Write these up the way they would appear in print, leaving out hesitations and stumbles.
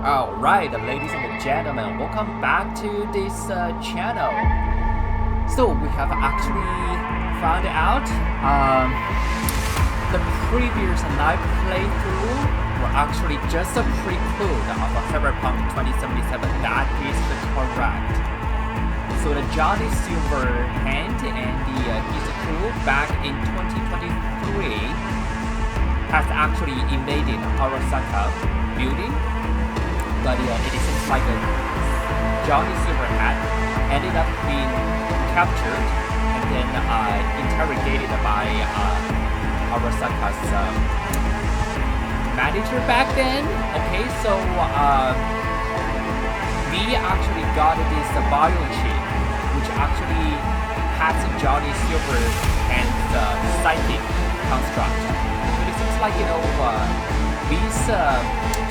Alright, ladies and gentlemen, welcome back to this channel. So we have actually found out the previous night playthrough were actually just a prequel of Cyberpunk 2077. That is correct. So the Johnny Silverhand and his crew back in 2023 has actually invaded Arasaka building. But it seems like Johnny Silverhand ended up being captured and then interrogated by Arasaka's manager back then. Okay, so we actually got this biochip, which actually has Johnny Silverhand's psychic construct. But it seems like, this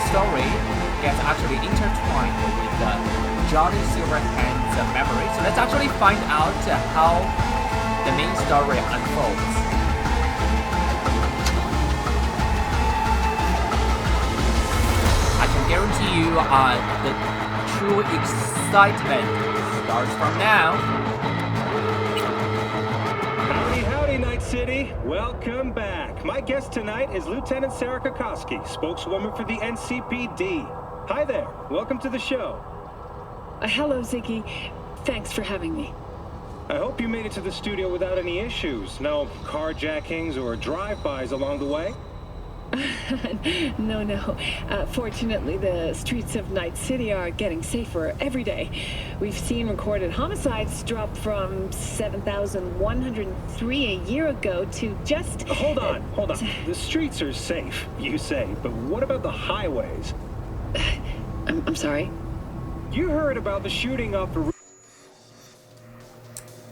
story gets actually intertwined with Johnny Silverhand's memory. So let's actually find out how the main story unfolds. I can guarantee you the true excitement starts from now. Howdy, Night City. Welcome back. My guest tonight is Lieutenant Sarah Kokoski, spokeswoman for the NCPD. Hi there. Welcome to the show. Hello, Ziggy. Thanks for having me. I hope you made it to the studio without any issues. No carjackings or drive-bys along the way? No. Fortunately, the streets of Night City are getting safer every day. We've seen recorded homicides drop from 7,103 a year ago to just... Hold on. The streets are safe, you say, but what about the highways? I'm sorry? You heard about the shooting off the...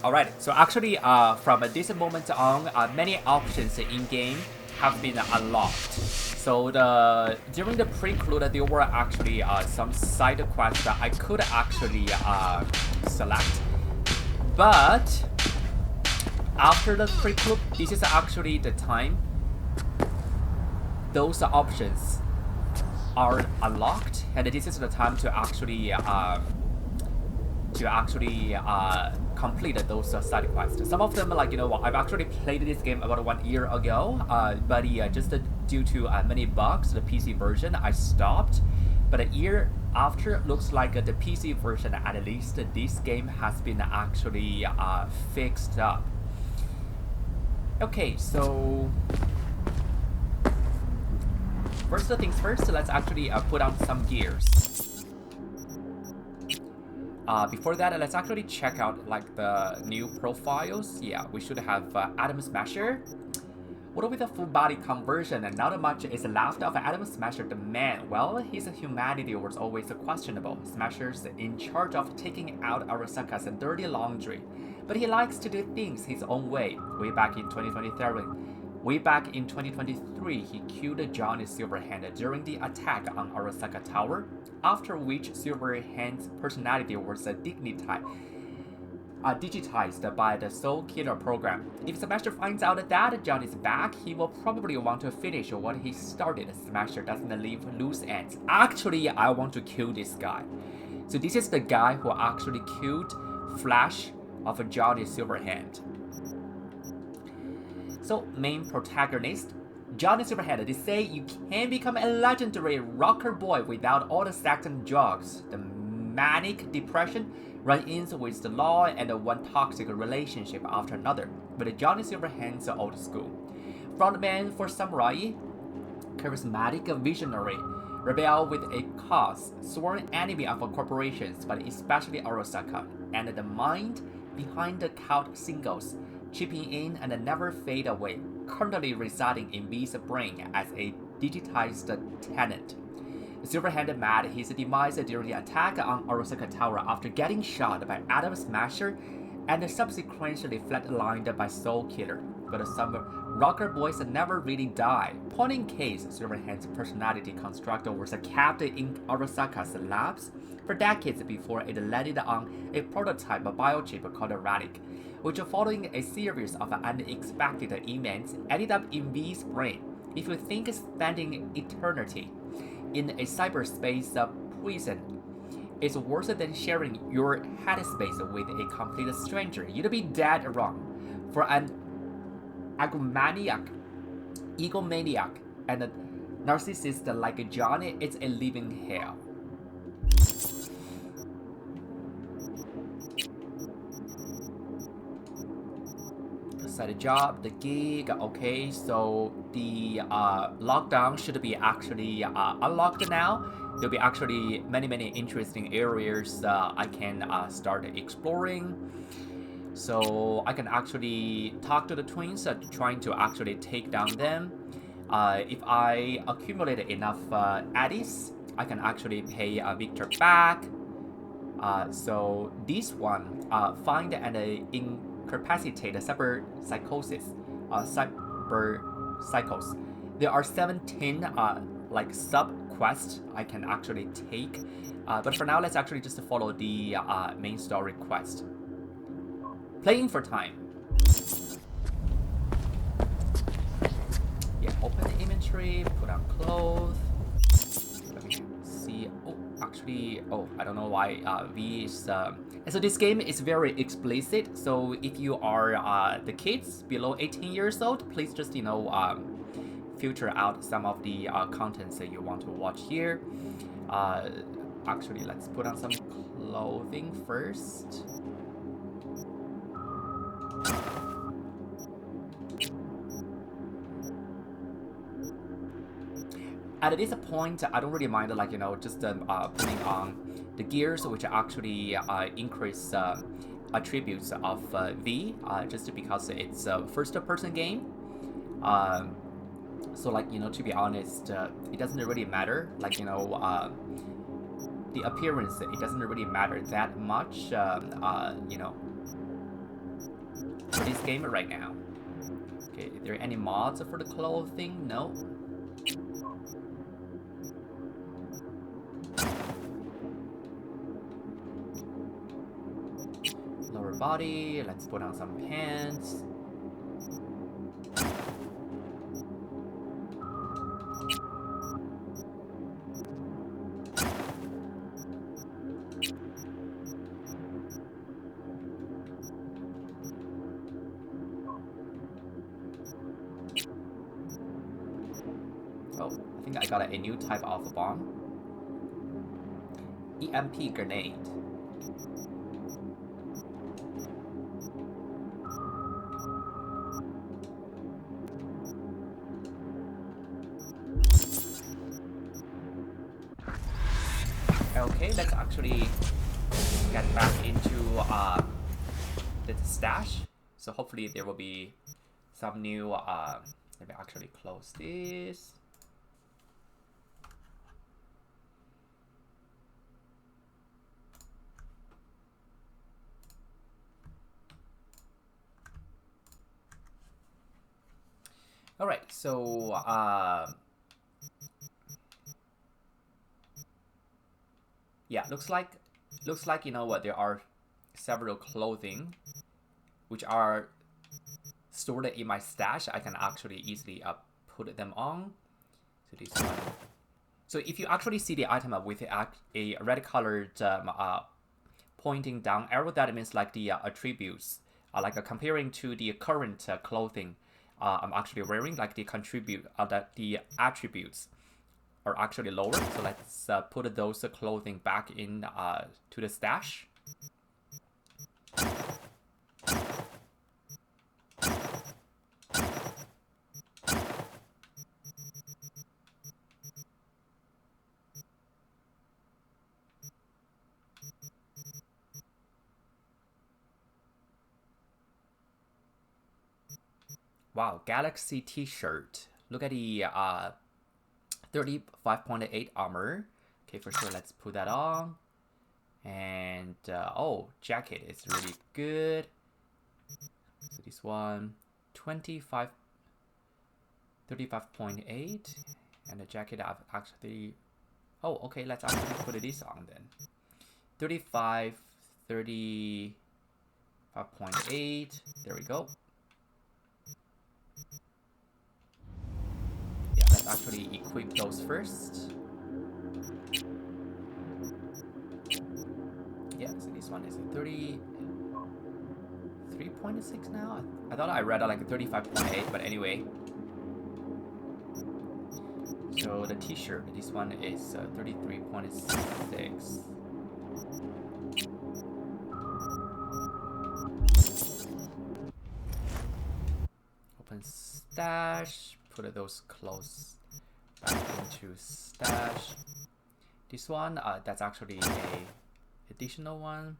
Alright, so actually from this moment on, many options in-game have been unlocked. So during the prequel, there were actually some side quests that I could actually select. But after the prequel, this is actually the time those options are unlocked, and this is the time to actually complete those side quests. Some of them, I've actually played this game about 1 year ago, but just due to many bugs, the PC version, I stopped. But a year after, looks like the PC version, at least this game has been actually fixed up. Okay, so first things first, let's actually put on some gears. Before that, let's actually check out the new profiles. Yeah, we should have Atom Smasher. What with a full body conversion and not much is left of Atom Smasher the man? Well, his humanity was always questionable. Smasher's in charge of taking out Arasaka's dirty laundry, but he likes to do things his own way. Way back in 2023, he killed Johnny Silverhand during the attack on Arasaka Tower, after which Silverhand's personality was digitized by the Soul Killer program. If Smasher finds out that Johnny's back, he will probably want to finish what he started. Smasher doesn't leave loose ends. Actually, I want to kill this guy. So this is the guy who actually killed Flash of Johnny Silverhand. So, main protagonist, Johnny Silverhand. They say you can become a legendary rocker boy without all the sex and drugs. The manic depression run-ins with the law and one toxic relationship after another. But Johnny Silverhand's old school. Frontman for Samurai, charismatic visionary, rebel with a cause, sworn enemy of corporations, but especially Arasaka, and the mind behind the cult singles, chipping in and never fade away, currently residing in V's brain as a digitized tenant. Silverhand met his demise during the attack on Arasaka Tower after getting shot by Atom Smasher and subsequently flatlined by Soul Killer. But some rocker boys never really die. Point in case, Silverhand's personality construct was kept in Arasaka's labs for decades before it landed on a prototype biochip called Relic, which following a series of unexpected events ended up in V's brain. If you think spending eternity in a cyberspace reason, it's worse than sharing your headspace with a complete stranger. You'd be dead wrong. For an egomaniac, and a narcissist like Johnny, it's a living hell. Side job, the gig, okay, so the lockdown should be actually unlocked now. There'll be actually many interesting areas I can start exploring. So I can actually talk to the twins, trying to actually take down them. If I accumulate enough eddies, I can actually pay Victor back. So this one, find and incapacitate cyber psychos. There are 17 like sub quests I can actually take, but for now let's actually just follow the main story quest. Playing for time. Yeah, open the inventory, put on clothes. Let me see. Oh, actually, I don't know why V is. So this game is very explicit. So if you are the kids below 18 years old, please just filter out some of the contents that you want to watch here. Actually, let's put on some clothing first. At this point, I don't really mind, like, just putting on the gears, which actually increase attributes of V, just because it's a first-person game. So, like, to be honest, it doesn't really matter, like, the appearance, it doesn't really matter that much, for this game right now. Okay, are there any mods for the clothing? No. Lower body, let's put on some pants. Oh, I think I got a new type of bomb. EMP grenade. Okay, let's actually get back into the stash. So hopefully there will be some new, let me actually close this. All right, so yeah, looks like what, there are several clothing which are stored in my stash. I can actually easily put them on. So this one. So if you actually see the item with a red colored pointing down arrow, that means like the attributes, like comparing to the current clothing I'm actually wearing, like the the attributes are actually lower. So let's put those clothing back in to the stash. Wow, Galaxy t-shirt. Look at the 35.8 armor. Okay, for sure, let's put that on. And oh, jacket is really good. So this one, 35.8, and the jacket I've actually. Oh, okay, let's actually put this on then. 35.8. There we go. Yeah, let's actually equip those first. Yeah, so this one is a 33.6 now. I thought I read like a 35.8, but anyway. So the t-shirt, this one is 33.6. Open stash, put those clothes back into stash. This one, that's actually a additional one,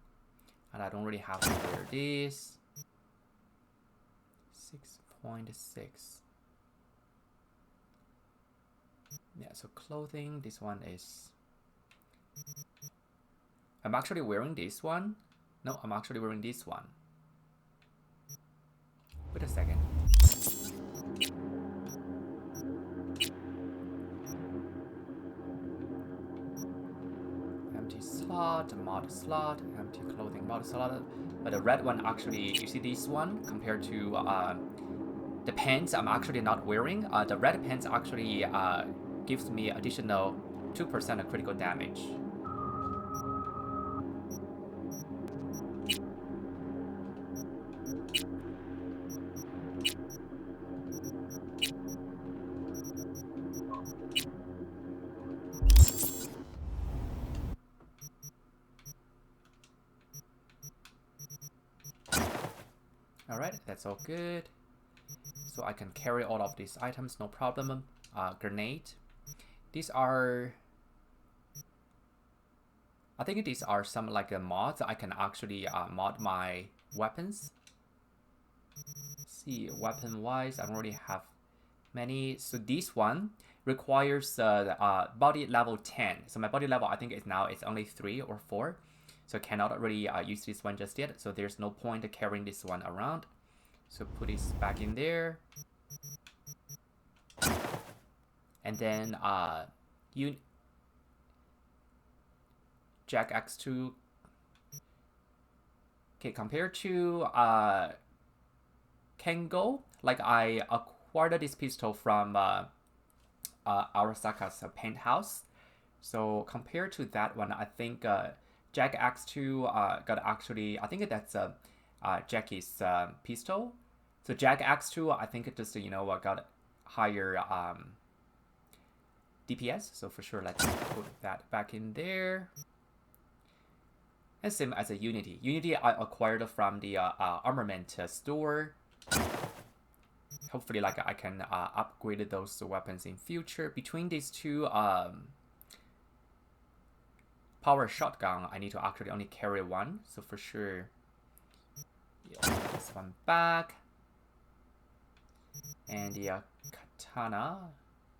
and I don't really have to wear this. 6.6. Yeah, so clothing, this one is... I'm actually wearing this one. No, I'm actually wearing this one. Wait a second. Empty slot, mod slot, empty clothing mod slot. But the red one actually, you see this one compared to the pants I'm actually not wearing. The red pants actually gives me additional 2% of critical damage. Alright, that's all good. So I can carry all of these items, no problem. Grenade. These are... I think these are some like mods. I can actually mod my weapons. Let's see, weapon wise, I don't really have many. So this one requires body level 10. So my body level, I think is now it's only 3 or 4. So I cannot really use this one just yet. So there's no point carrying this one around. So put this back in there. And then Jack X2. Okay, compared to Kengo, like I acquired this pistol from Arasaka's paint house. So compared to that one, I think Jack X2 got actually, I think that's Jackie's pistol. So Jack X2, I think it just, you know, got higher DPS. So for sure, let's put that back in there. And same as a Unity. Unity I acquired from the armament store. Hopefully, like I can upgrade those weapons in future. Between these two, power shotgun, I need to actually only carry one. So for sure, yeah, this one back. And the katana.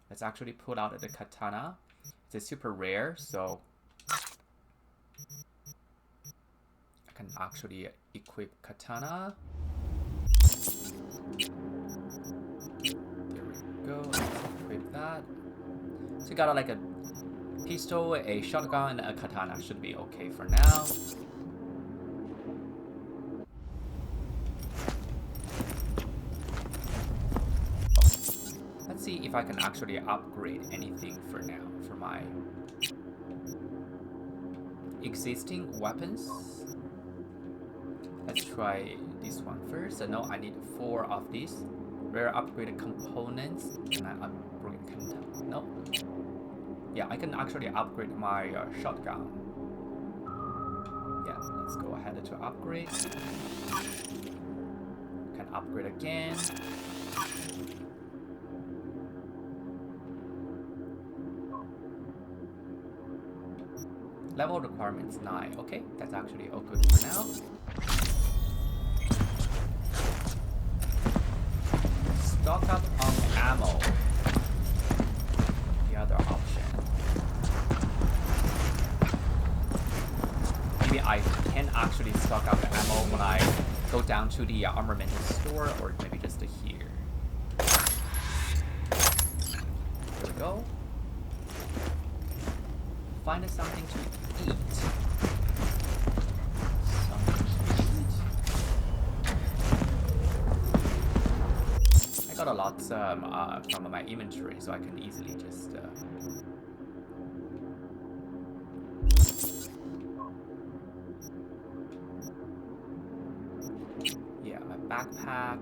Let's actually pull out the katana. It's a super rare, so I can actually equip katana. There we go. Let's equip that. So you got like a pistol, a shotgun, and a katana. Should be okay for now. Let's see if I can actually upgrade anything for now for my existing weapons. Let's try this one first. So no, I need 4 of these rare upgraded components. Can I upgrade katana? No. Yeah, I can actually upgrade my shotgun. Yeah, let's go ahead to upgrade. Can upgrade again. Level requirements 9. Okay, that's actually all good for now. Stock up on ammo. The other option. Maybe I can actually stock up the ammo when I go down to the armament store, or maybe just here. There we go. Find something to eat. I got a lot from my inventory, so I can easily just backpack.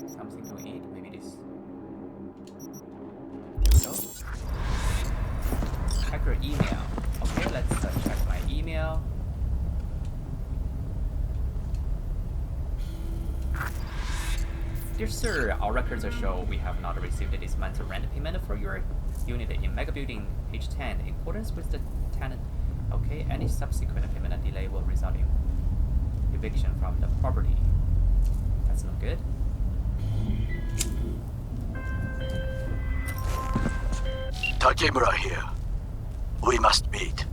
Something to eat. Maybe this. Here we go. Check your email. Okay, let's check my email. Dear sir, our records show we have not received this month's rent payment for your unit in Mega Building page 10 in accordance with the tenant. Okay, any subsequent payment delay will result in eviction from the property. That's not good. Takemura here. We must meet.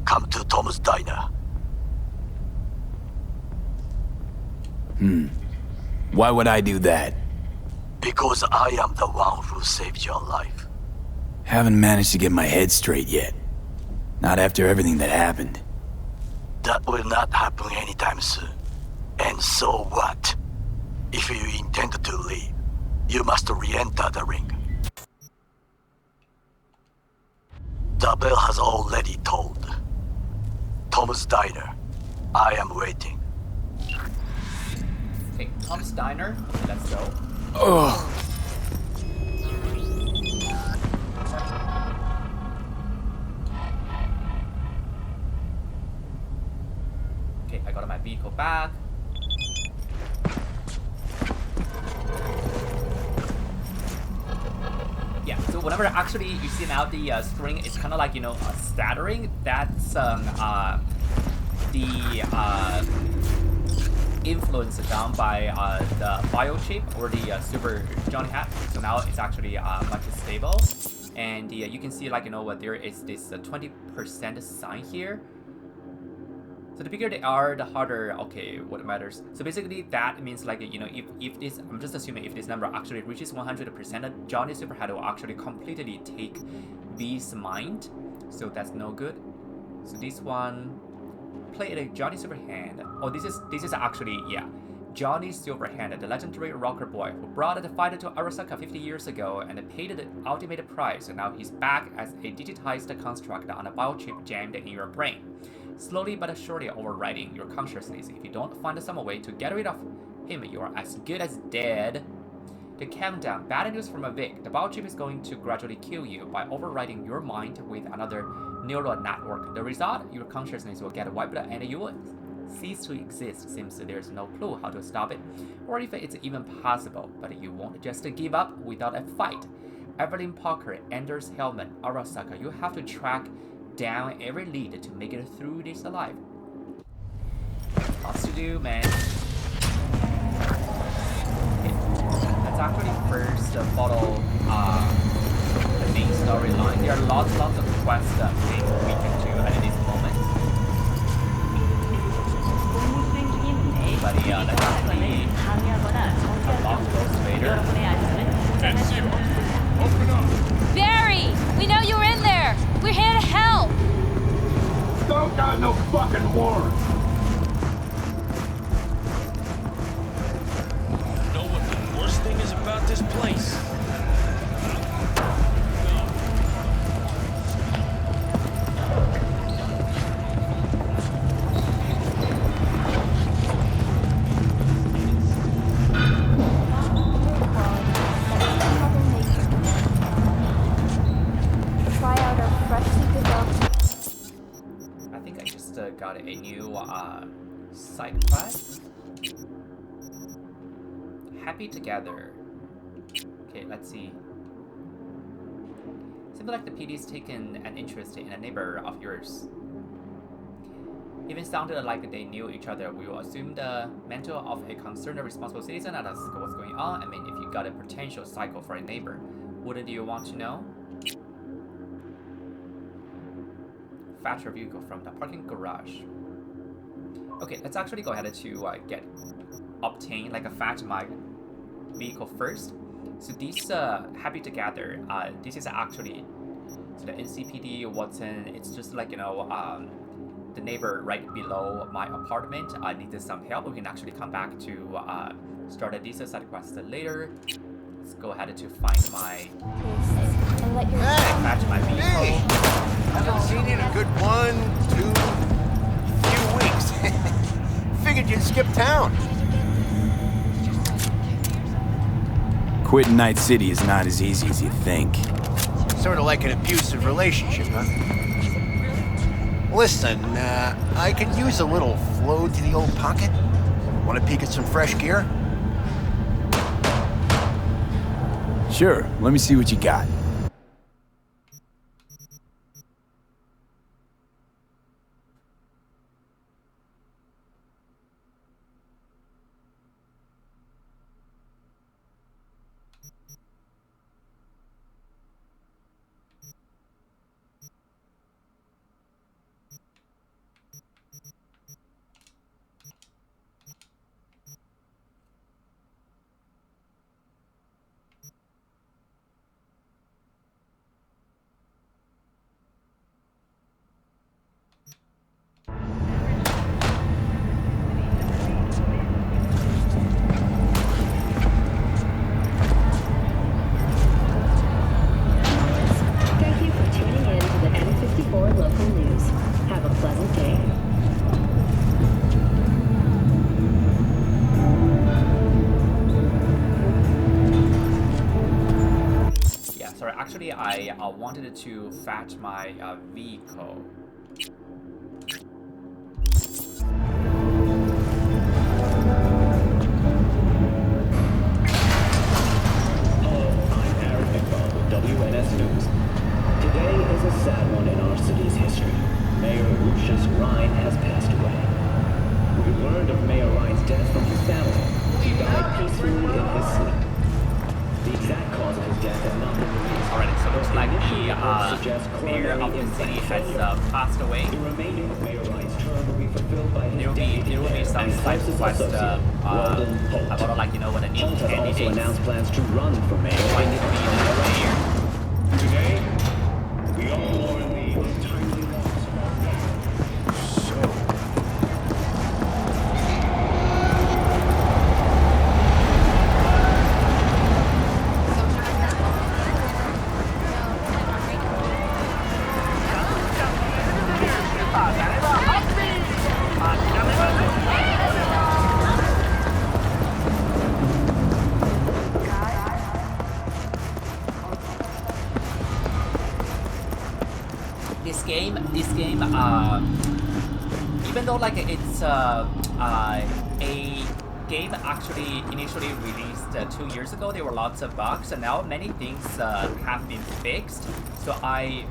Come to Tom's Diner. Why would I do that? Because I am the one who saved your life. Haven't managed to get my head straight yet. Not after everything that happened. That will not happen anytime soon. And so what? If you intend to leave, you must re-enter the ring. The bell has already tolled. Tom's Diner. I am waiting. Okay, Tom's Diner. Let's go. Ugh. Okay, I got my vehicle back. Yeah, so whenever actually you see now the string is kind of like, you know, stuttering, that's the influence done by the biochip or the Super Johnny hat. So now it's actually much stable. And you can see, like, you know what, there is this 20% sign here. So the bigger they are, the harder, okay, what matters. So basically that means, like, you know, if this, I'm just assuming if this number actually reaches 100%, Johnny Superhead will actually completely take V's mind. So that's no good. So this one, play it a Johnny Superhand. Oh, this is actually, yeah, Johnny Silverhand, the legendary rocker boy who brought the fight to Arasaka 50 years ago and paid the ultimate price. And now he's back as a digitized construct on a biochip jammed in your brain, slowly but surely overriding your consciousness. If you don't find some way to get rid of him, you are as good as dead. To calm down, bad news from a Vic. The biochip is going to gradually kill you by overriding your mind with another neural network. The result, your consciousness will get wiped and you will cease to exist. Seems there's no clue how to stop it, or if it's even possible, but you won't just give up without a fight. Everlyn Parker, Anders Hellman, Arasaka, you have to track down every lead to make it through this alive. Lots to do, man. Okay. Let's actually first follow the main storyline. There are lots of quests things we can do at this moment. But yeah, let's actually unlock those later. Open up! Barry! We know you're in there! We're here to help! Don't got no fucking warrant! You know what the worst thing is about this place? Got a new side quest. Happy together. Okay, let's see. Seems like the PD's taken an interest in a neighbor of yours. Even sounded like they knew each other. We will assume the mental of a concerned, responsible citizen and ask what's going on. I mean, if you got a potential cycle for a neighbor, wouldn't you want to know? Fetch your vehicle from the parking garage. Okay, let's actually go ahead to obtain, like, fetch my vehicle first. So this happy together, this is actually, so the NCPD Watson, it's just like, you know, the neighbor right below my apartment needed some help. We can actually come back to start this side quest later. Let's go ahead to find my fetch my vehicle. Hey! Haven't seen you in a good 1, 2, few weeks. figured you'd skip town. Quitting Night City is not as easy as you think. Sort of like an abusive relationship, huh? Listen, I could use a little flow to the old pocket. Want to peek at some fresh gear? Sure, let me see what you got. Thank you for tuning in to the N54 local news. Have a pleasant day. Yeah, sorry. Actually, I wanted to fetch my vehicle. WNS News. Today is a sad one in our city's history. Mayor Lucius Rhine has passed away. We learned of Mayor Rhine's death from his family. He died peacefully in his sleep. The exact cause of his death has not been released. Alright, so looks like the Initial reports suggest mayor of coronary the city impact has failure. passed away. The remaining of Mayor Rhine's term will be fulfilled by his There will be some side quest about, like, you know, what a new Holt has also candidate. announced plans to run for mayor. Going to be the mayor. Today, we all mourn the untimely loss of our mayor. This game, even though like it's a game actually initially released 2 years ago, there were lots of bugs, and now many things have been fixed. So I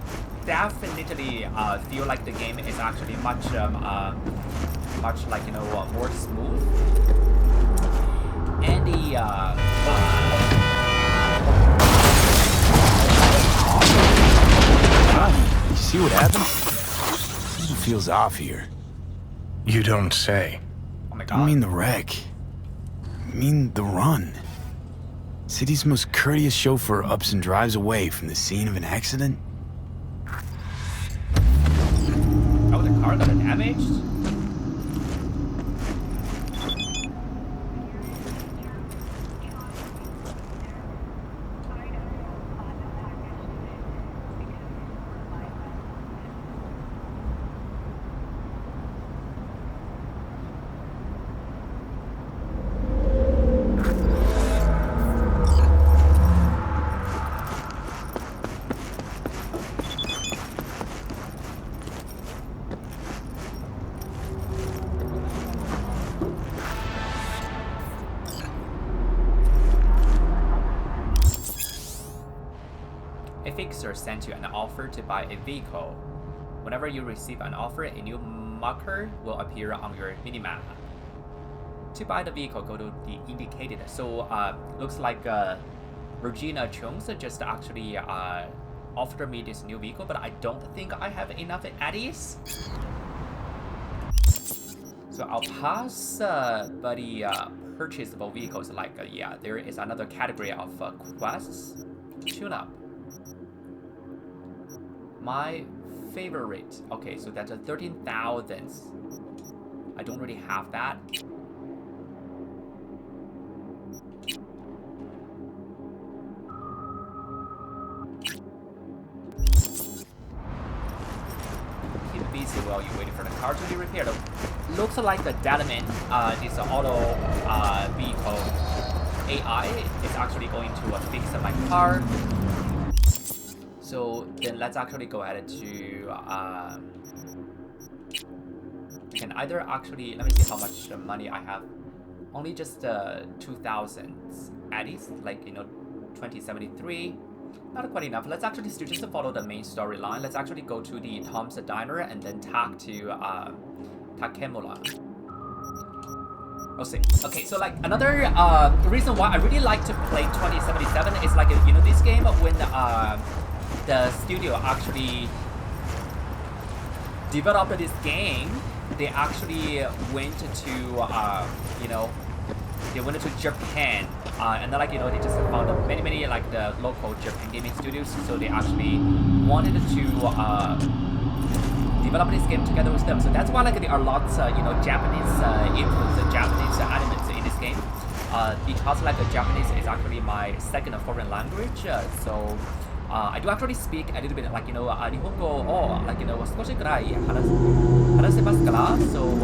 definitely feel like the game is actually much like, you know, more smooth. And the You see what happened? Something feels off here. You don't say. oh my I god. don't mean the wreck. I mean the run. City's most courteous chauffeur ups and drives away from the scene of an accident. Oh, the car got damaged? A fixer sent you an offer to buy a vehicle. Whenever you receive an offer, a new marker will appear on your minimap. To buy the vehicle, go to the indicated. So, looks like Regina Jones just actually offered me this new vehicle, but I don't think I have enough eddies. So I'll pass, but the purchasable vehicles, like, yeah, there is another category of quests. Tune-up. My favorite. Okay, so that's a 13,000. I don't really have that. Keep busy. easy while you're waiting for the car to be repaired. Looks like the Delaman, this auto vehicle AI is actually going to fix my car. So then let's actually go ahead to can either actually, let me see how much money I have. Only just 2,000 addies, like 2073. Not quite enough. Let's actually still just follow the main storyline. Let's actually go to the Tom's Diner and then talk to Takemura. We'll see. Okay, so like another reason why I really like to play 2077 is like this game when the studio actually developed this game, they actually went to they went to Japan and then they just found many like the local Japan gaming studios, so they actually wanted to develop this game together with them. So that's why there are lots Japanese influence, Japanese elements in this game, because Japanese is actually my second foreign language, so I do actually speak a little bit 日本語を少しくらい話せますから。So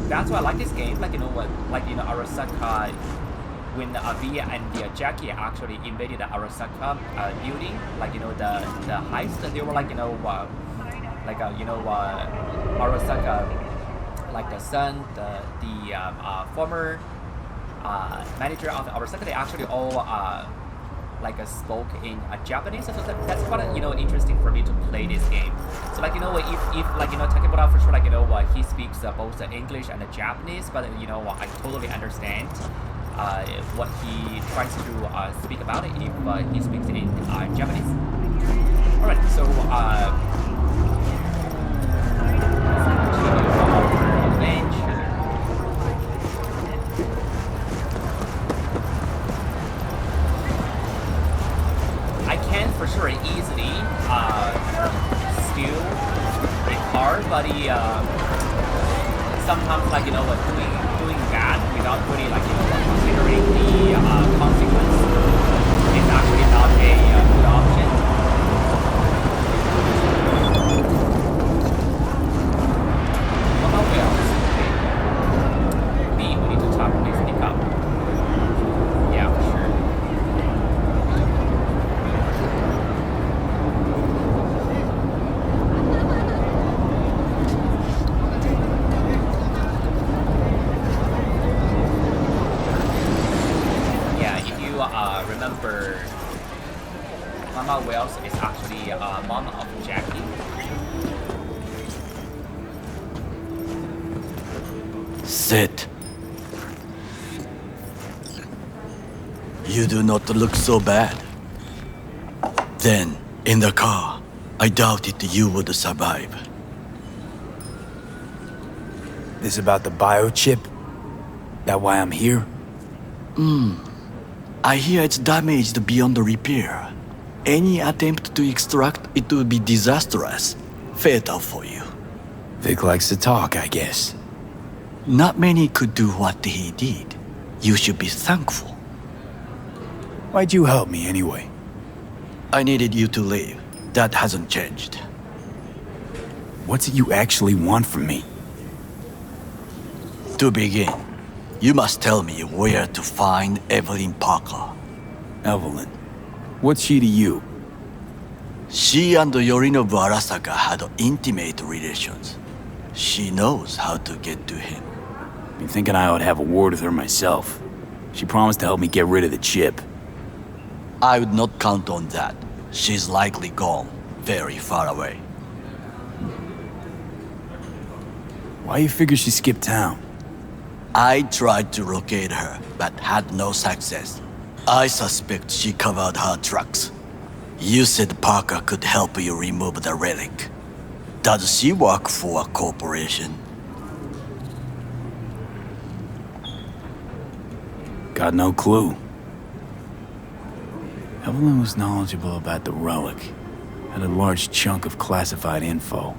that's why I like this game. Arasaka, when Via and Jackie actually invaded the Arasaka building, the heist, they were Arasaka, the son, the former manager of Arasaka, they actually all spoke in Japanese, so that's quite interesting for me to play this game. So if Takemura for sure he speaks both English and Japanese, but I totally understand what he tries to speak about it if he speaks in Japanese. All right, so for sure easily steal a car, but sometimes doing bad without really considering the consequence is actually not a good option. What about whales? B, we need to talk to this pickup. Yeah, for sure. Remember, Mama Wells is actually mom of Jackie. Sit. You do not look so bad. Then, in the car, I doubted you would survive. This about the biochip? That why I'm here? I hear it's damaged beyond repair. Any attempt to extract it would be disastrous, fatal for you. Vic likes to talk, I guess. Not many could do what he did. You should be thankful. Why'd you help me anyway? I needed you to leave. That hasn't changed. What's it you actually want from me? To begin, you must tell me where to find Everlyn Parker. Evelyn? What's she to you? She and Yorinobu Arasaka had intimate relations. She knows how to get to him. Been thinking I ought to have a word with her myself. She promised to help me get rid of the chip. I would not count on that. She's likely gone, very far away. Why you figure she skipped town? I tried to locate her, but had no success. I suspect she covered her tracks. You said Parker could help you remove the relic. Does she work for a corporation? Got no clue. Evelyn was knowledgeable about the relic. Had a large chunk of classified info.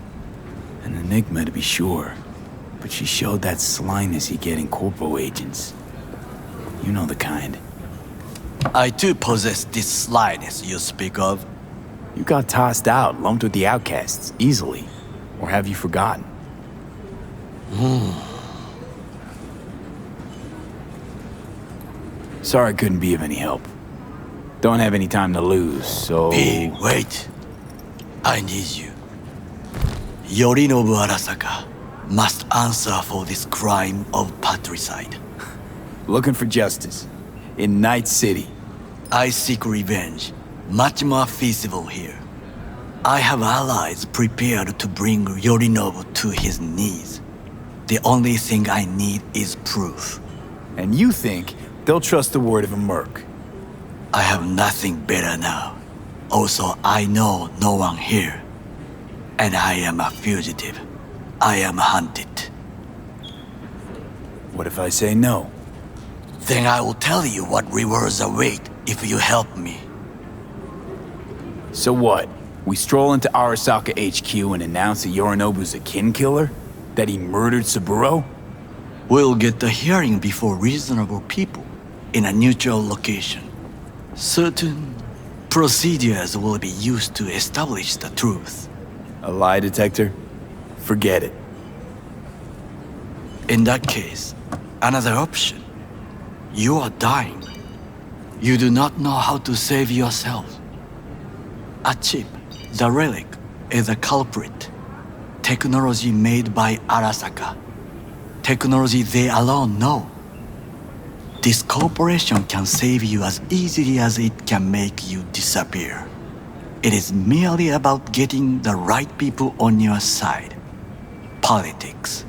An enigma to be sure. But she showed that slyness you get in corpo agents. You know the kind. I too possess this slyness you speak of. You got tossed out, lumped with the outcasts, easily. Or have you forgotten? Sorry I couldn't be of any help. Don't have any time to lose, so... P, wait. I need you. Yorinobu Arasaka must answer for this crime of patricide. Looking for justice. In Night City. I seek revenge. Much more feasible here. I have allies prepared to bring Yorinobu to his knees. The only thing I need is proof. And you think they'll trust the word of a merc? I have nothing better now. Also, I know no one here. And I am a fugitive. I am hunted. What if I say no? Then I will tell you what rewards await if you help me. So what? We stroll into Arasaka HQ and announce that Yorinobu's a kin killer? That he murdered Saburo? We'll get the hearing before reasonable people in a neutral location. Certain procedures will be used to establish the truth. A lie detector? Forget it. In that case, another option. You are dying. You do not know how to save yourself. A chip, the relic, is a culprit. Technology made by Arasaka. Technology they alone know. This corporation can save you as easily as it can make you disappear. It is merely about getting the right people on your side. Politics.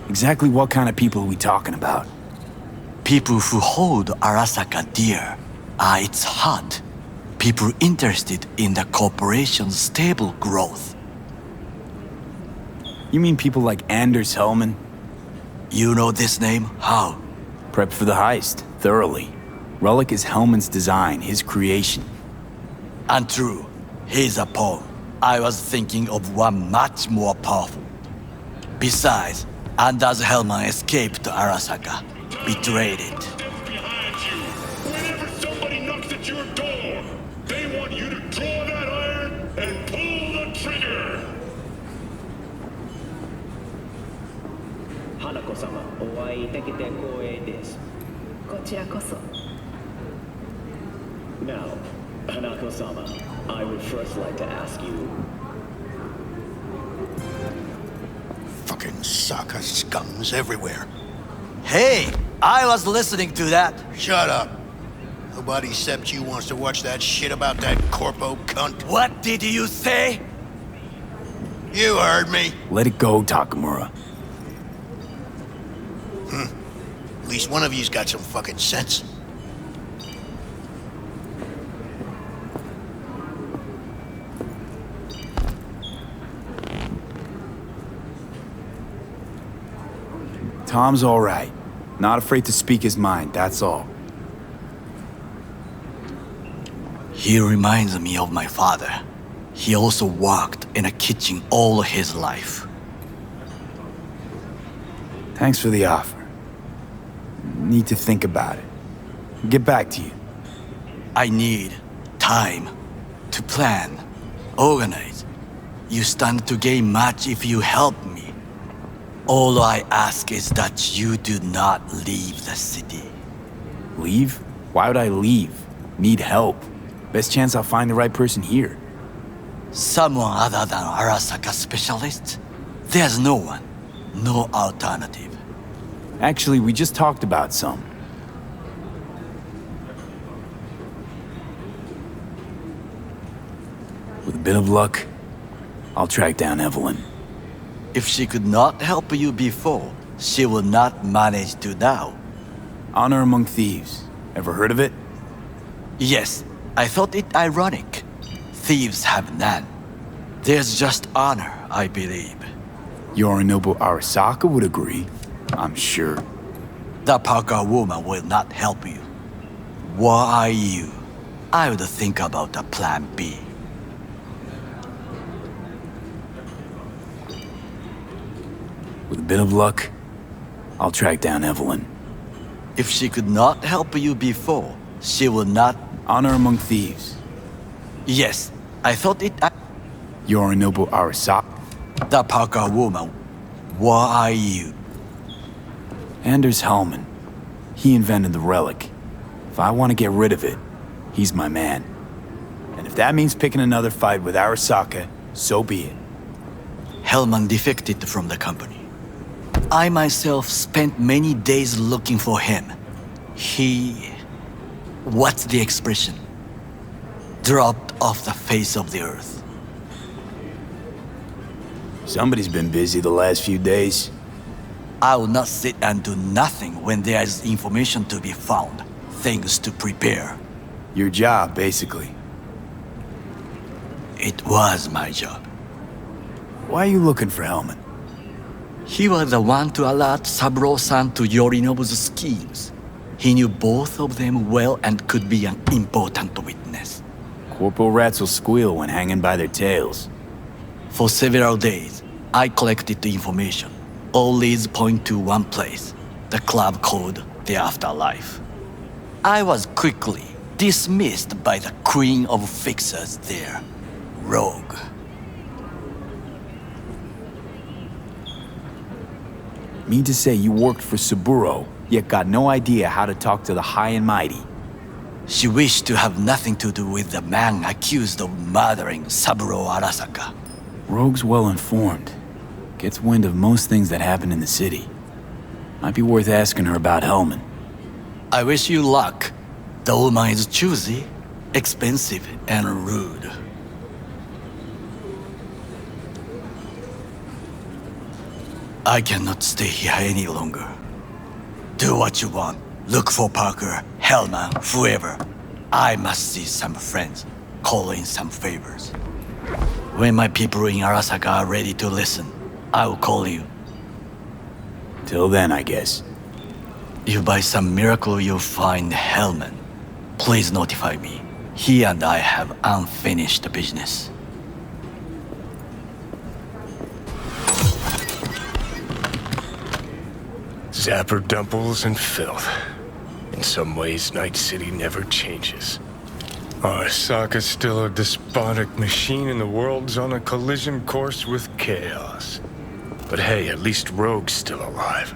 Exactly what kind of people are we talking about? People who hold Arasaka dear are its heart. People interested in the corporation's stable growth. You mean people like Anders Hellman? You know this name? How? Prepped for the heist, thoroughly. Relic is Hellman's design, his creation. Untrue. He's a pawn. I was thinking of one much more powerful. Besides, Anders Hellman escaped to Arasaka. Betrayed it. Behind you. Whenever somebody knocks at your door, they want you to draw that iron and pull the trigger. Hanako-sama, お会いできて光栄です。こちらこそ。Now, Hanako-sama, I would first like to ask you... Fucking Saka scums everywhere. Hey! I was listening to that. Shut up. Nobody except you wants to watch that shit about that corpo cunt. What did you say? You heard me. Let it go, Takemura. At least one of you's got some fucking sense. Tom's all right. Not afraid to speak his mind, that's all. He reminds me of my father. He also worked in a kitchen all his life. Thanks for the offer. Need to think about it. Get back to you. I need time to plan, organize. You stand to gain much if you help me. All I ask is that you do not leave the city. Leave? Why would I leave? Need help. Best chance I'll find the right person here. Someone other than Arasaka specialist? There's no one. No alternative. Actually, we just talked about some. With a bit of luck, I'll track down Everlyn. If she could not help you before, she will not manage to now. Honor among thieves. Ever heard of it? Yes, I thought it ironic. Thieves have none. There's just honor, I believe. Yorinobu Arasaka would agree, I'm sure. The Parker woman will not help you. What are you? I would think about a plan B. With a bit of luck, I'll track down Everlyn. If she could not help you before, she will not... Honor among thieves. Yes, I thought it... Yorinobu Arasaka. The Parker woman, what are you? Anders Hellman. He invented the relic. If I want to get rid of it, he's my man. And if that means picking another fight with Arasaka, so be it. Hellman defected from the company. I myself spent many days looking for him. What's the expression? Dropped off the face of the earth. Somebody's been busy the last few days. I will not sit and do nothing when there is information to be found, things to prepare. Your job, basically. It was my job. Why are you looking for Hellman? He was the one to alert Saburo-san to Yorinobu's schemes. He knew both of them well and could be an important witness. Corporal rats will squeal when hanging by their tails. For several days, I collected the information. All leads point to one place, the club called the Afterlife. I was quickly dismissed by the queen of fixers there, Rogue. Mean to say you worked for Saburo, yet got no idea how to talk to the high and mighty. She wished to have nothing to do with the man accused of murdering Saburo Arasaka. Rogue's well informed. Gets wind of most things that happen in the city. Might be worth asking her about Hellman. I wish you luck. The woman is choosy, expensive, and rude. I cannot stay here any longer. Do what you want. Look for Parker, Hellman, whoever. I must see some friends, call in some favors. When my people in Arasaka are ready to listen, I will call you. Till then, I guess. If by some miracle you find Hellman, please notify me. He and I have unfinished business. Zapper dumples and filth. In some ways, Night City never changes. Arasaka's still a despotic machine and the world's on a collision course with chaos. But hey, at least Rogue's still alive.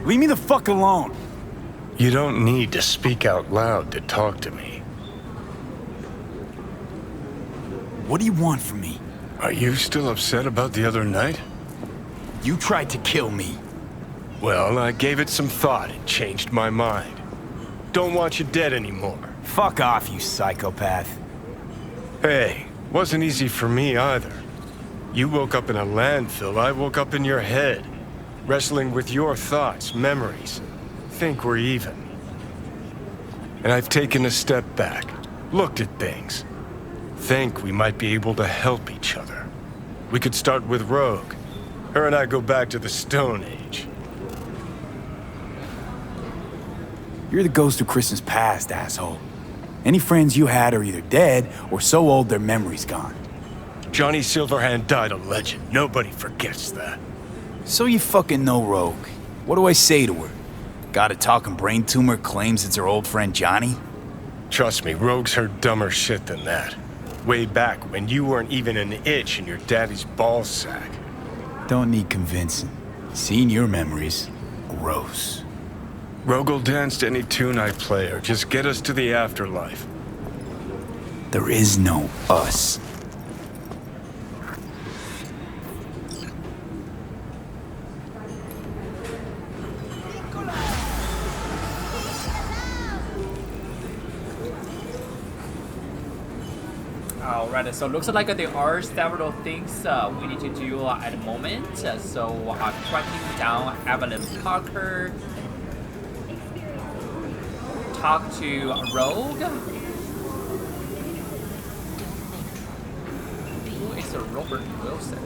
Leave me the fuck alone! You don't need to speak out loud to talk to me. What do you want from me? Are you still upset about the other night? You tried to kill me. Well, I gave it some thought and changed my mind. Don't want you dead anymore. Fuck off, you psychopath. Hey, wasn't easy for me either. You woke up in a landfill, I woke up in your head. Wrestling with your thoughts, memories. Think we're even. And I've taken a step back, looked at things. Think we might be able to help each other. We could start with Rogue. Her and I go back to the Stone Age. You're the ghost of Christmas past, asshole. Any friends you had are either dead or so old their memory's gone. Johnny Silverhand died a legend. Nobody forgets that. So you fucking know Rogue. What do I say to her? Got a talking brain tumor claims it's her old friend Johnny? Trust me, Rogue's heard dumber shit than that. Way back when you weren't even an itch in your daddy's ball sack. Don't need convincing. Seen your memories. Gross. Rogue will dance to any tune I play or just get us to the afterlife. There is no us. Alright, so looks like there are several things we need to do at the moment. So I'm tracking down Everlyn Parker. Talk to Rogue. Who is Robert Wilson?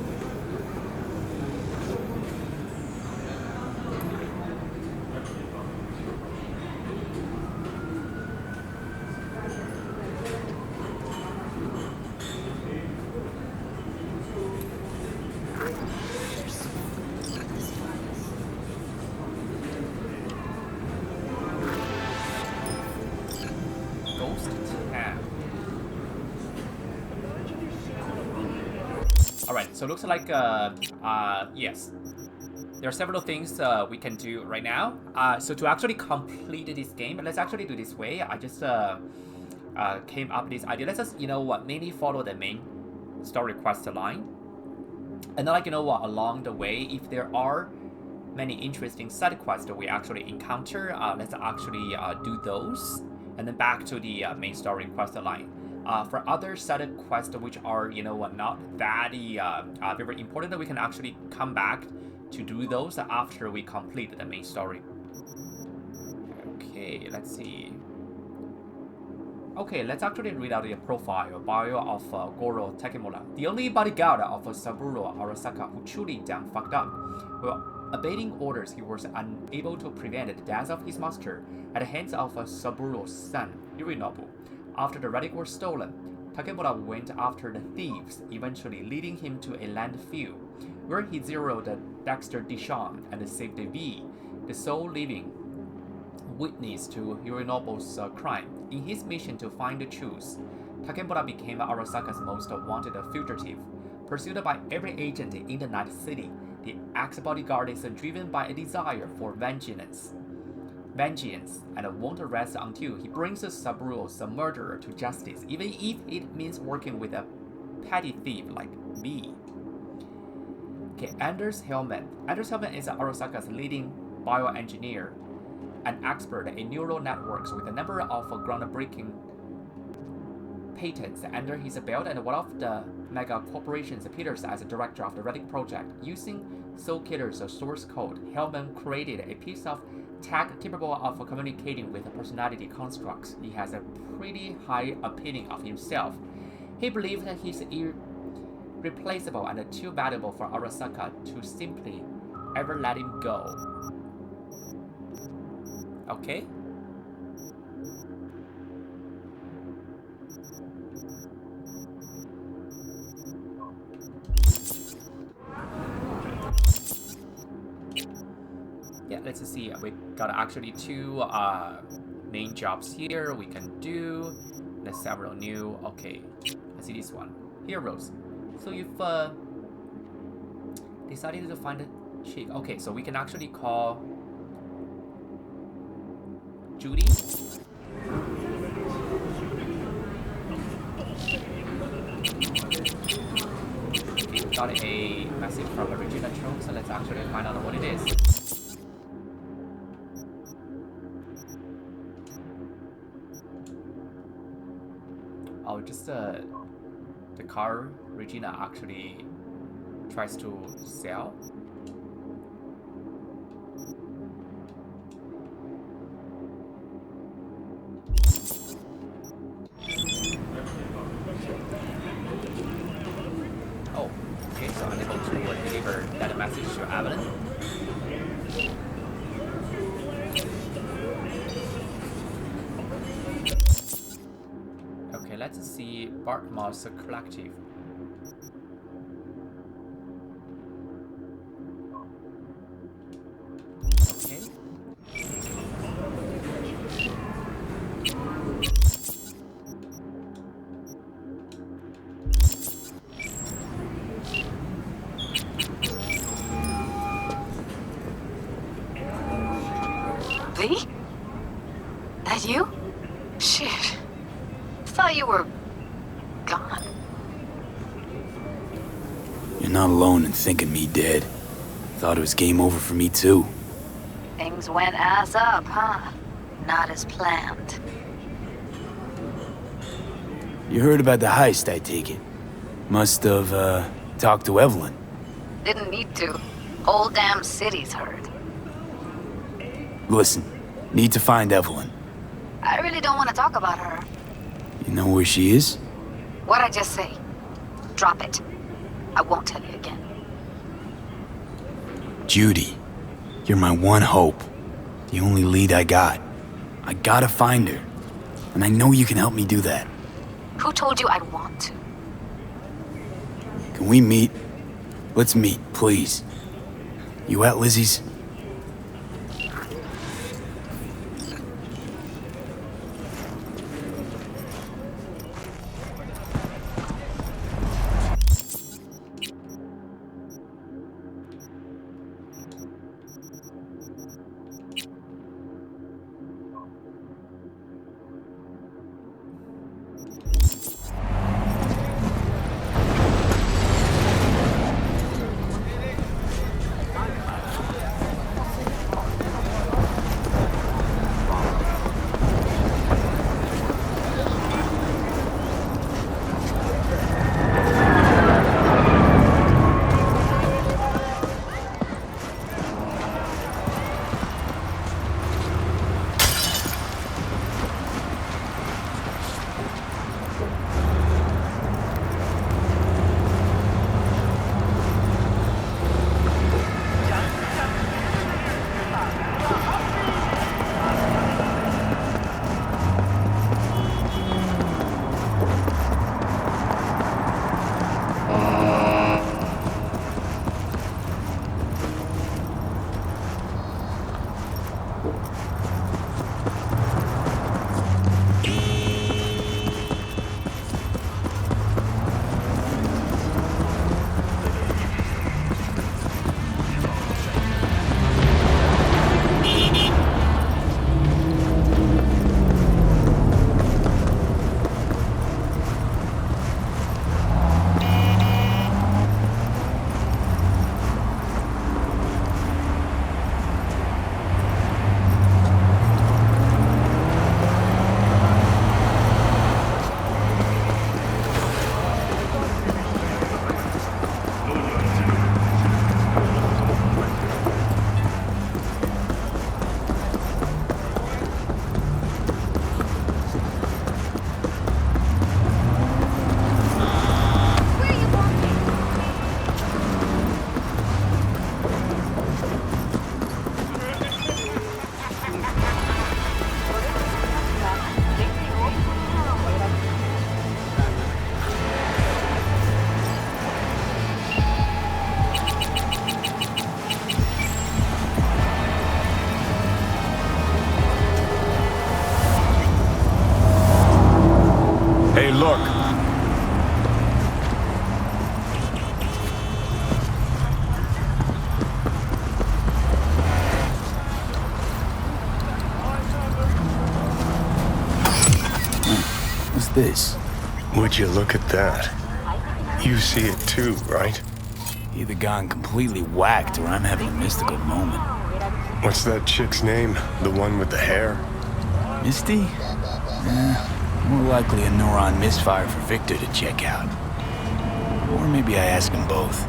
so looks like, yes. There are several things we can do right now. So to actually complete this game, let's actually do this way. I just came up with this idea. Let's just, you know what, mainly follow the main story quest line. And then, like, you know what, along the way, if there are many interesting side quests that we actually encounter, let's actually do those. And then back to the main story quest line. For other side quests which are, you know what, not that very important, we can actually come back to do those after we complete the main story. Okay, let's see. Okay, let's actually read out the bio of Goro Takemura, the only bodyguard of Saburo Arasaka who truly damn fucked up. While obeying orders, he was unable to prevent the death of his master at the hands of Saburo's son, Yorinobu. After the relic was stolen, Takemura went after the thieves, eventually leading him to a landfill, where he zeroed Dexter Dishon and saved V, the sole living witness to Yorinobu's crime. In his mission to find the truth, Takemura became Arasaka's most wanted fugitive. Pursued by every agent in the Night City, the ex-bodyguard is driven by a desire for vengeance, and won't rest until he brings Saburo's murderer to justice, even if it means working with a petty thief like me. Okay, Anders Hellman. Anders Hellman is Arasaka's leading bioengineer, an expert in neural networks with a number of groundbreaking patents under his belt, and one of the mega corporations appears as a director of the Relic project. Using Soul Killer's source code, Hellman created a piece of tech capable of communicating with personality constructs. He has a pretty high opinion of himself. He believes that he's irreplaceable and too valuable for Arasaka to simply ever let him go. Okay. Yeah, let's see. We got actually two main jobs here we can do. There's several new. Okay, let's see this one. Heroes. So you've decided to find a chick. Okay, so we can actually call Judy. Okay, got a message from Regina Chung, so let's actually find out what it is. Oh, just the car Regina actually tries to sell. Oh, okay, so unable to deliver that message to Everlyn. Okay, let's see Bartmoss Collective. Okay. V? That you? Shit. Thought you were gone. You're not alone in thinking me dead. Thought it was game over for me too. Things went ass up, huh? Not as planned. You heard about the heist, I take it. Must have, talked to Everlyn. Didn't need to. Whole damn city's heard. Listen, need to find Everlyn. I really don't want to talk about her. You know where she is? What'd I just say? Drop it. I won't tell you again. Judy, you're my one hope. The only lead I got. I gotta find her. And I know you can help me do that. Who told you I'd want to? Can we meet? Let's meet, please. You at Lizzie's? look. What's this? Would you look at that? You see it too, right? Either gone completely whacked or I'm having a mystical moment. What's that chick's name? The one with the hair? Misty? More likely a neuron misfire for Victor to check out. Or maybe I ask them both.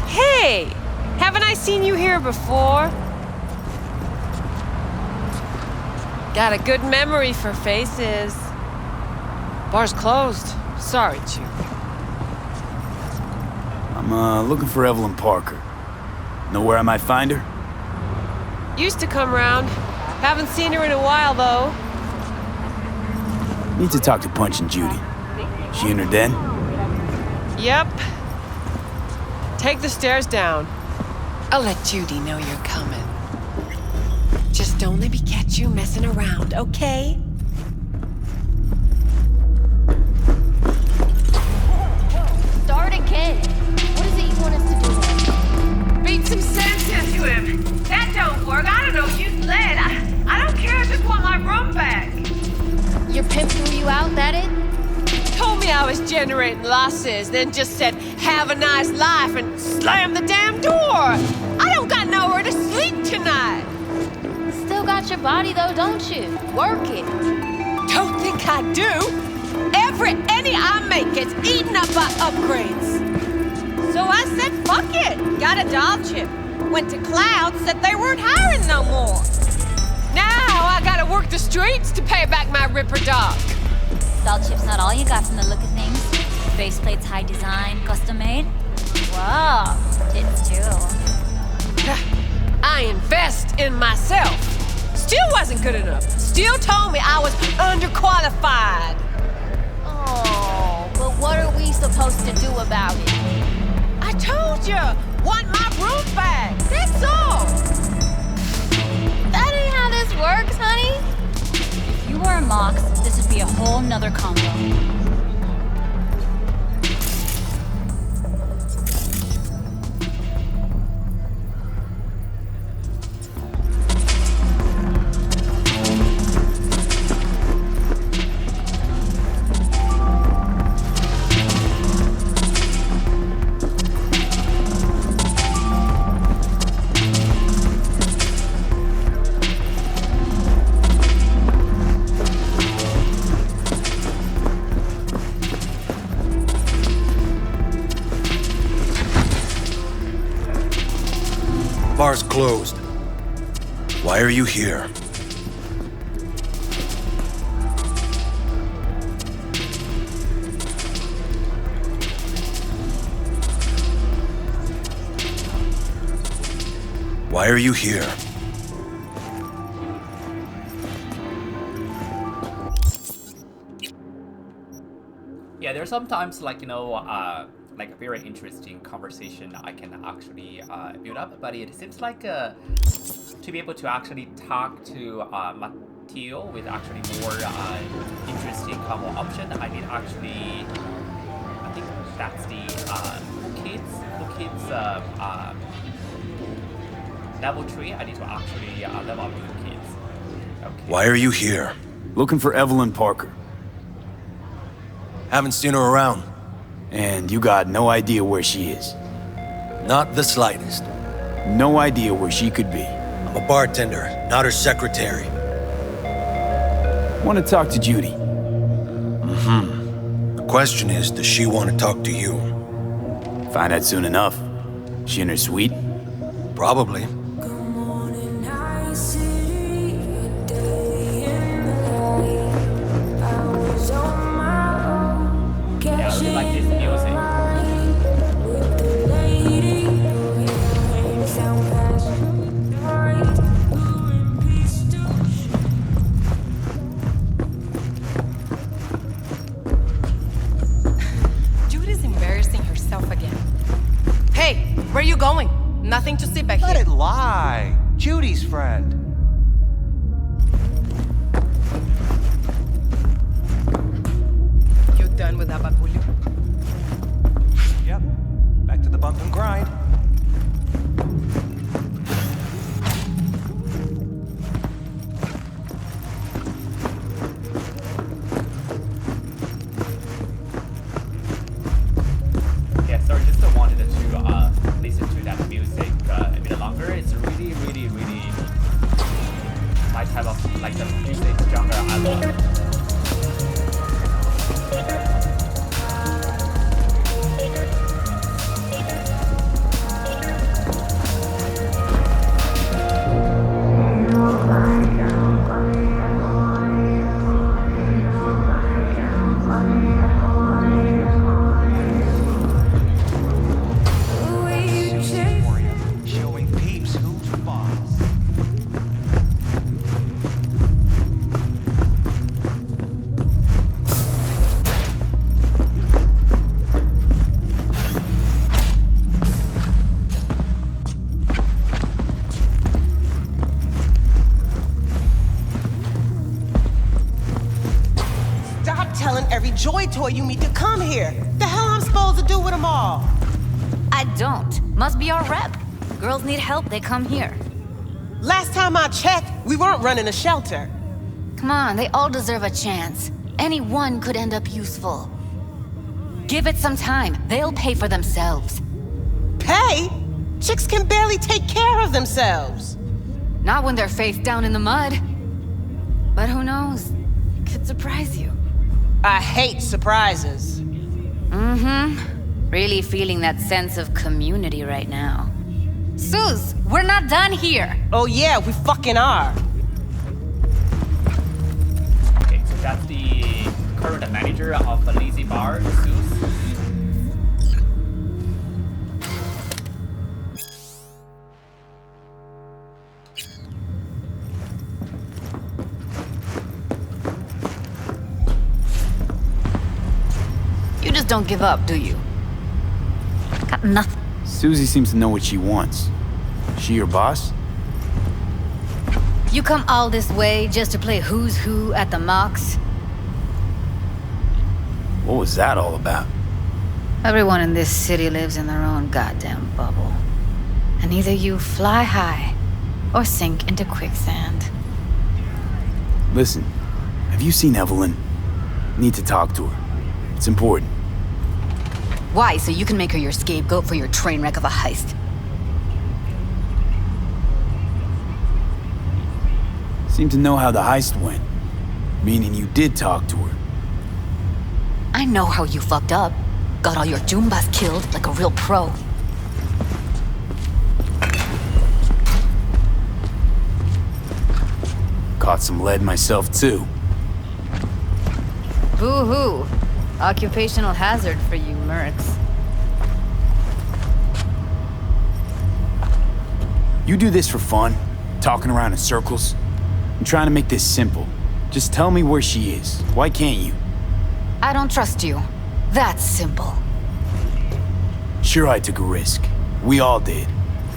Hey! Haven't I seen you here before? Got a good memory for faces. Bar's closed. Sorry, Chew. I'm looking for Everlyn Parker. Know where I might find her? Used to come round. Haven't seen her in a while, though. Need to talk to Punch and Judy. She in her den? Yep. Take the stairs down. I'll let Judy know you're coming. Just don't let me catch you messing around, okay? Start again. What is it you want us to do? Beat some sense into him. That don't work. I don't know. You led. I don't care. I just want my room back. Your pimp threw you out, that it? Told me I was generating losses, then just said, have a nice life, and slammed the damn door. I don't got nowhere to sleep tonight. Still got your body though, don't you? Work it. Don't think I do. Every penny I make gets eaten up by upgrades. So I said, fuck it. Got a doll chip. Went to Cloud, said they weren't hiring no more. Now I gotta work the streets to pay back my ripper dog. Doll chip's not all you got from the look of things. Faceplate's high design, custom made. Wow, tits too. I invest in myself. Still wasn't good enough. Still told me I was underqualified. Oh, but what are we supposed to do about it? I told you, want my room back. That's all. That ain't how this works, honey. If you were a Mox, this would be a whole nother combo. Bar's closed. Why are you here? Why are you here? Yeah, there's sometimes like like a very interesting conversation I can actually build up, but it seems like to be able to actually talk to Matteo with actually more interesting combo option, I need actually, I think that's the Who Kids level 3. I need to actually level up Who Kids. Okay. Why are you here? Looking for Everlyn Parker. Haven't seen her around. And you got no idea where she is? Not the slightest. No idea where she could be? I'm a bartender, not her secretary. Want to talk to Judy? The question is, does she want to talk to you? Find out soon enough. She in her suite? Probably. Yeah, I really like this music. Where are you going? Nothing to see back Let here. it lie. Judy's friend. You done with Abagulu? Yep. Back to the bump and grind. Yeah, sorry, just wanted to listen to that music a bit longer. It's really, really, really my type of like the music genre I love. Showing peeps who's boss. Stop telling every joy toy you meet to come here. The hell I'm supposed to do with them all? I don't. Must be our rep. Girls need help, they come here. Last time I checked, we weren't running a shelter. Come on, they all deserve a chance. Any one could end up useful. Give it some time. They'll pay for themselves. Pay? Chicks can barely take care of themselves. Not when they're face down in the mud. But who knows? Could surprise you. I hate surprises. Mm-hmm. Really feeling that sense of community right now. Suze, we're not done here. Oh yeah, we fucking are. Okay, so that's the current manager of the Lazy Bar, Suze. You just don't give up, do you? Got nothing. Susie seems to know what she wants. She your boss? You come all this way just to play who's who at the mocks? What was that all about? Everyone in this city lives in their own goddamn bubble. And either you fly high or sink into quicksand. Listen, have you seen Evelyn? Need to talk to her. It's important. Why? So you can make her your scapegoat for your train wreck of a heist. Seem to know how the heist went. Meaning you did talk to her. I know how you fucked up. Got all your Jumbas killed like a real pro. Caught some lead myself too. Boo-hoo. Occupational hazard for you mercs. You do this for fun? Talking around in circles? I'm trying to make this simple. Just tell me where she is. Why can't you? I don't trust you. That's simple. Sure, I took a risk. We all did.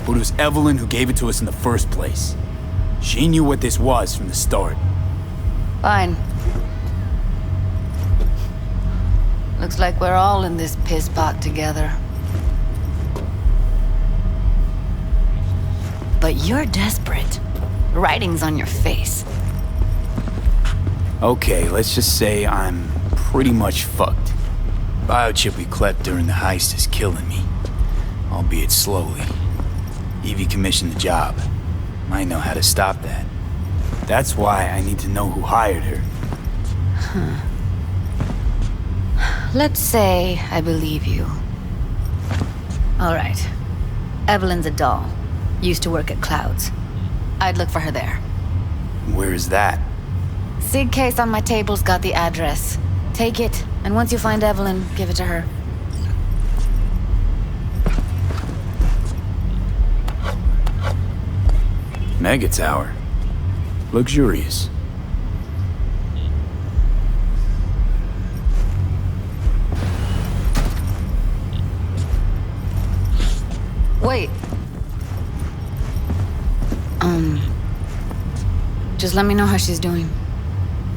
But it was Evelyn who gave it to us in the first place. She knew what this was from the start. Fine. Looks like we're all in this piss pot together. But you're desperate. Writing's on your face. Okay, let's just say I'm pretty much fucked. Biochip we clept during the heist is killing me. Albeit slowly. Evie commissioned the job. I know how to stop that. That's why I need to know who hired her. Huh. Let's say I believe you. All right. Evelyn's a doll. Used to work at Clouds. I'd look for her there. Where is that? Sig case on my table's got the address. Take it, and once you find Evelyn, give it to her. Mega Tower. Luxurious. Wait. Just let me know how she's doing.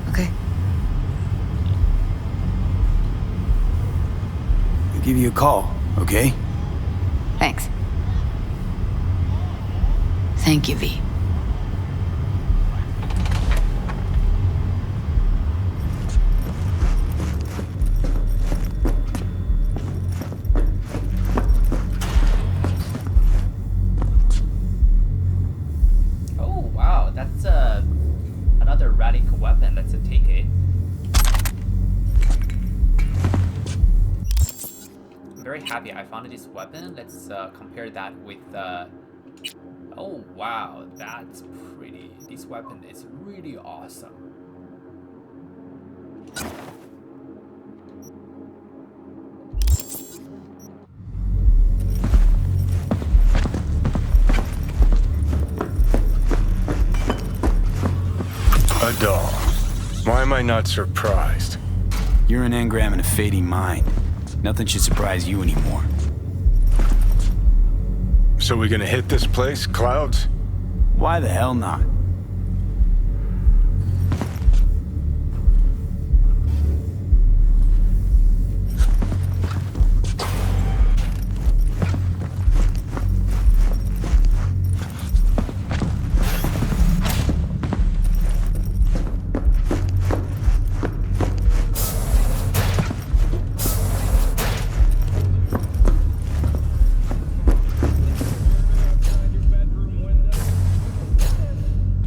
Okay? I'll give you a call, okay? Thanks. Thank you, V. Oh wow, that's another relic weapon. Let's take it. I'm very happy I found this weapon. Let's compare that with oh wow, that's pretty. This weapon is really awesome. A doll. Why am I not surprised? You're an engram and a fading mind. Nothing should surprise you anymore. So we gonna hit this place, Clouds? Why the hell not?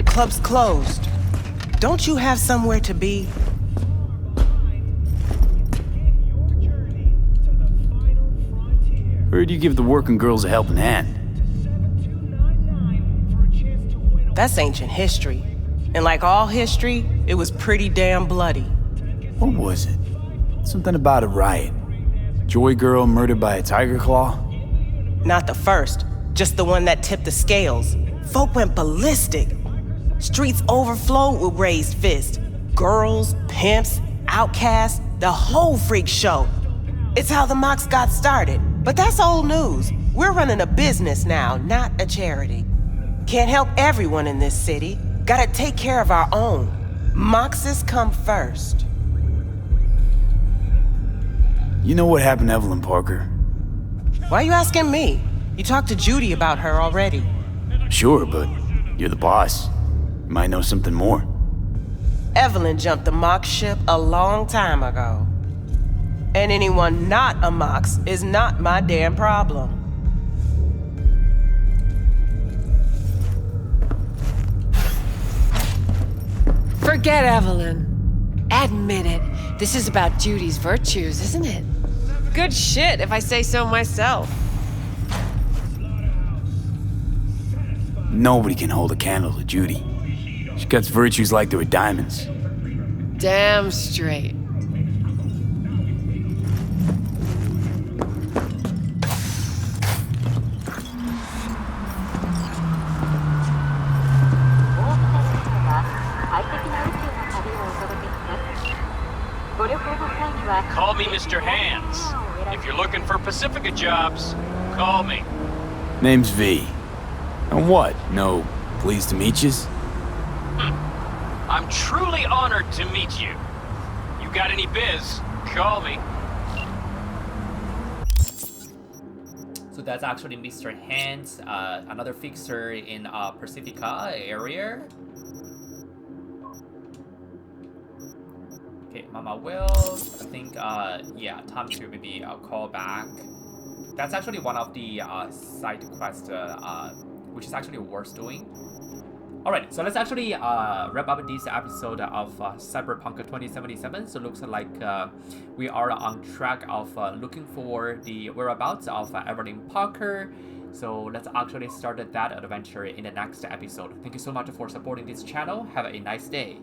Club's closed. Don't you have somewhere to be? Heard you give the working girls a helping hand. That's ancient history. And like all history, it was pretty damn bloody. What was it? Something about a riot. Joy girl murdered by a tiger claw? Not the first, just the one that tipped the scales. Folk went ballistic. Streets overflowed with raised fists. Girls, pimps, outcasts, the whole freak show. It's how the mocks got started. But that's old news. We're running a business now, not a charity. Can't help everyone in this city. Gotta take care of our own. Moxes come first. You know what happened to Everlyn Parker? Why are you asking me? You talked to Judy about her already. Sure, but you're the boss. You might know something more. Everlyn jumped the Mox ship a long time ago. And anyone not a Mox is not my damn problem. Forget Evelyn. Admit it. This is about Judy's virtues, isn't it? Good shit, if I say so myself. Nobody can hold a candle to Judy. She cuts virtues like they were diamonds. Damn straight. Call me Mr. Hands. If you're looking for Pacifica jobs, call me. Name's V. And what? No, pleased to meet yous? I'm truly honored to meet you. You got any biz, call me. So that's actually Mr. Hands, another fixer in Pacifica area. Okay, Mama Will, I think, yeah, time to maybe call back. That's actually one of the side quests, which is actually worth doing. Alright, so let's actually wrap up this episode of Cyberpunk 2077. So it looks like we are on track of looking for the whereabouts of Everlyn Parker. So let's actually start that adventure in the next episode. Thank you so much for supporting this channel. Have a nice day.